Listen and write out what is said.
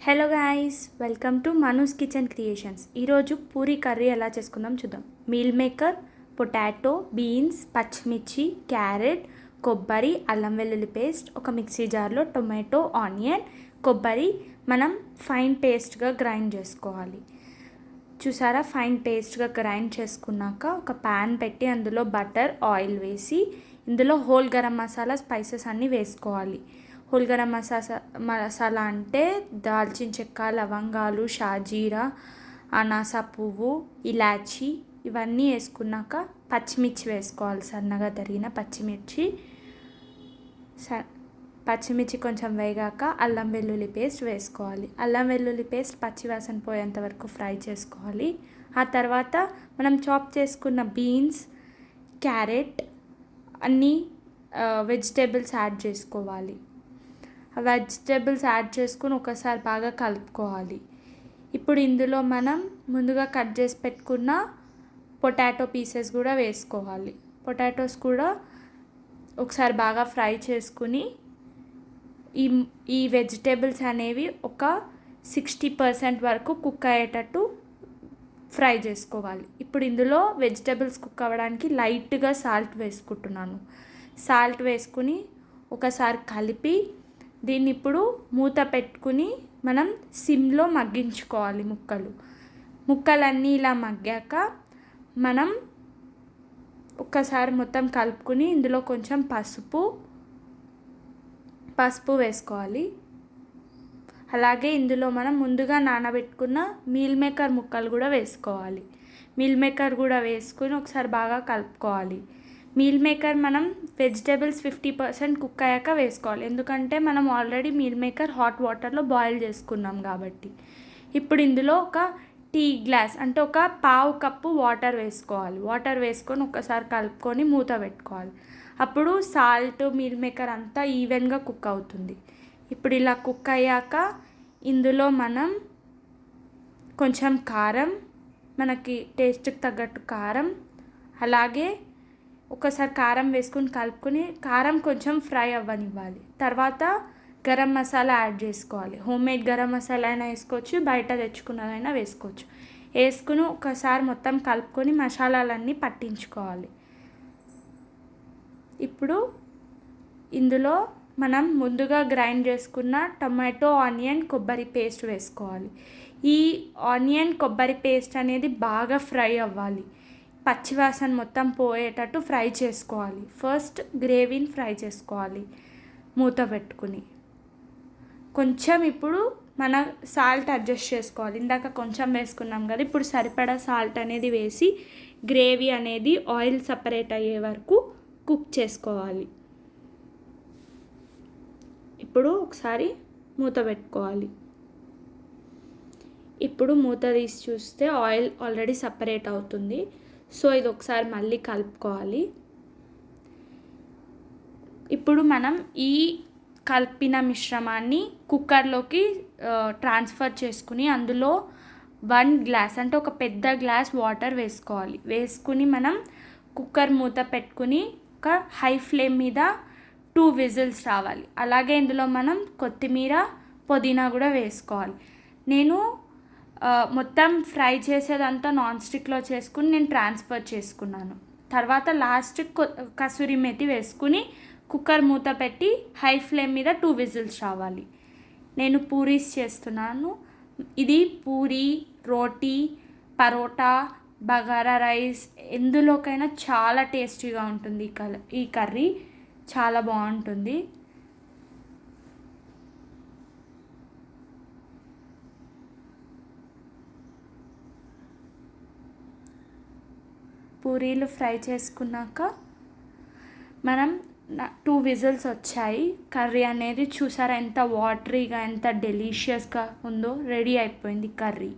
Hello guys, welcome to మనూస్ kitchen creations. ఈరోజు Puri curry ఎలా చేసుకుందాం చూద్దాం. మీల్ మేకర్, పొటాటో, బీన్స్, పచ్చిమిర్చి, క్యారెట్, కొబ్బరి, అల్లం వెల్లుల్లి పేస్ట్, ఒక మిక్సీ జార్లో టొమాటో, ఆనియన్, కొబ్బరి మనం ఫైన్ పేస్ట్గా గ్రైండ్ చేసుకోవాలి. చూసారా, ఫైన్ పేస్ట్గా గ్రైండ్ చేసుకున్నాక ఒక ప్యాన్ పెట్టి అందులో బటర్, ఆయిల్ వేసి ఇందులో హోల్ గరం మసాలా స్పైసెస్ అన్నీ వేసుకోవాలి. హోల్ గరం మసాలా అంటే దాల్చిన చెక్క, లవంగాలు, షాజీరా, అనాసా పువ్వు, ఇలాచి ఇవన్నీ వేసుకున్నాక పచ్చిమిర్చి వేసుకోవాలి. సన్నగా తరిగిన పచ్చిమిర్చి కొంచెం వేగాక అల్లం వెల్లుల్లి పేస్ట్ వేసుకోవాలి. అల్లం వెల్లుల్లి పేస్ట్ పచ్చివాసన పోయేంత వరకు ఫ్రై చేసుకోవాలి. ఆ తర్వాత మనం చాప్ చేసుకున్న బీన్స్, క్యారెట్ అన్నీ వెజిటేబుల్స్ యాడ్ చేసుకోవాలి. వెజిటేబుల్స్ యాడ్ చేసుకుని ఒకసారి బాగా కలుపుకోవాలి. ఇప్పుడు ఇందులో మనం ముందుగా కట్ చేసి పెట్టుకున్న పొటాటో పీసెస్ కూడా వేసుకోవాలి. పొటాటోస్ కూడా ఒకసారి బాగా ఫ్రై చేసుకుని ఈ వెజిటేబుల్స్ అనేవి ఒక 60% వరకు కుక్ అయ్యేటట్టు ఫ్రై చేసుకోవాలి. ఇప్పుడు ఇందులో వెజిటేబుల్స్ కుక్ అవ్వడానికి లైట్గా సాల్ట్ వేసుకుంటున్నాను. సాల్ట్ వేసుకుని ఒకసారి కలిపి దీన్ని ఇప్పుడు మూత పెట్టుకుని మనం సిమ్లో మగ్గించుకోవాలి. ముక్కలన్నీ ఇలా మగ్గాక మనం ఒక్కసారి మొత్తం కలుపుకుని ఇందులో కొంచెం పసుపు వేసుకోవాలి. అలాగే ఇందులో మనం ముందుగా నానబెట్టుకున్న మీల్ మేకర్ ముక్కలు కూడా వేసుకోవాలి. మీల్ మేకర్ కూడా వేసుకుని ఒకసారి బాగా కలుపుకోవాలి. మీల్ మేకర్ మనం వెజిటేబుల్స్ 50% కుక్ అయ్యాక వేసుకోవాలి, ఎందుకంటే మనం ఆల్రెడీ మీల్ మేకర్ హాట్ వాటర్లో బాయిల్ చేసుకున్నాం కాబట్టి. ఇప్పుడు ఇందులో ఒక టీ గ్లాస్ అంటే ఒక పావు కప్పు వాటర్ వేసుకోవాలి. వాటర్ వేసుకొని ఒకసారి కలుపుకొని మూత పెట్టుకోవాలి. అప్పుడు సాల్ట్, మీల్ మేకర్ అంతా ఈవెన్గా కుక్ అవుతుంది. ఇప్పుడు ఇలా కుక్ అయ్యాక ఇందులో మనం కొంచెం కారం, మనకి టేస్ట్కి తగ్గట్టు కారం, అలాగే ఒకసారి కారం వేసుకుని కలుపుకొని కారం కొంచెం ఫ్రై అవ్వనివ్వాలి. తర్వాత గరం మసాలా యాడ్ చేసుకోవాలి. హోమ్మేడ్ గరం మసాలా అయినా వేసుకోవచ్చు, బయట తెచ్చుకున్నదైనా వేసుకోవచ్చు. వేసుకుని ఒకసారి మొత్తం కలుపుకొని మసాలాలన్నీ పట్టించుకోవాలి. ఇప్పుడు ఇందులో మనం ముందుగా గ్రైండ్ చేసుకున్న టొమాటో, ఆనియన్, కొబ్బరి పేస్ట్ వేసుకోవాలి. ఈ ఆనియన్, కొబ్బరి పేస్ట్ అనేది బాగా ఫ్రై అవ్వాలి. పచ్చివాసన మొత్తం పోయేటట్టు ఫ్రై చేసుకోవాలి. ఫస్ట్ గ్రేవీని ఫ్రై చేసుకోవాలి మూత పెట్టుకుని. కొంచెం ఇప్పుడు మన సాల్ట్ అడ్జస్ట్ చేసుకోవాలి. ఇందాక కొంచెం వేసుకున్నాం కదా, ఇప్పుడు సరిపడా సాల్ట్ అనేది వేసి గ్రేవీ అనేది ఆయిల్ సపరేట్ అయ్యే వరకు కుక్ చేసుకోవాలి. ఇప్పుడు ఒకసారి మూత పెట్టుకోవాలి. ఇప్పుడు మూత తీసి చూస్తే ఆయిల్ ఆల్రెడీ సపరేట్ అవుతుంది. సో ఇది ఒకసారి మళ్ళీ కలుపుకోవాలి. ఇప్పుడు మనం ఈ కలిపిన మిశ్రమాన్ని కుక్కర్లోకి ట్రాన్స్ఫర్ చేసుకుని అందులో 1 గ్లాస్ అంటే ఒక పెద్ద గ్లాస్ వాటర్ వేసుకోవాలి. వేసుకుని మనం కుక్కర్ మూత పెట్టుకుని ఒక హై ఫ్లేమ్ మీద 2 విజిల్స్ రావాలి. అలాగే ఇందులో మనం కొత్తిమీర, పుదీనా కూడా వేసుకోవాలి. నేను మొత్తం ఫ్రై చేసేదంతా నాన్ స్టిక్లో చేసుకుని నేను ట్రాన్స్ఫర్ చేసుకున్నాను. తర్వాత లాస్ట్ కసూరి మేతి వేసుకుని కుక్కర్ మూత పెట్టి హై ఫ్లేమ్ మీద 2 విజిల్స్ రావాలి. నేను పూరీస్ చేస్తున్నాను. ఇది పూరీ, రోటీ, పరోటా, బగారా రైస్ ఎందులోకైనా చాలా టేస్టీగా ఉంటుంది. ఈ కర్రీ చాలా బాగుంటుంది. పూరీలు ఫ్రై చేసుకున్నాక మనం 2 విజిల్స్ వచ్చాయి. కర్రీ అనేది చూసారా ఎంత వాటరీగా, ఎంత డెలీషియస్గా ఉందో. రెడీ అయిపోయింది కర్రీ.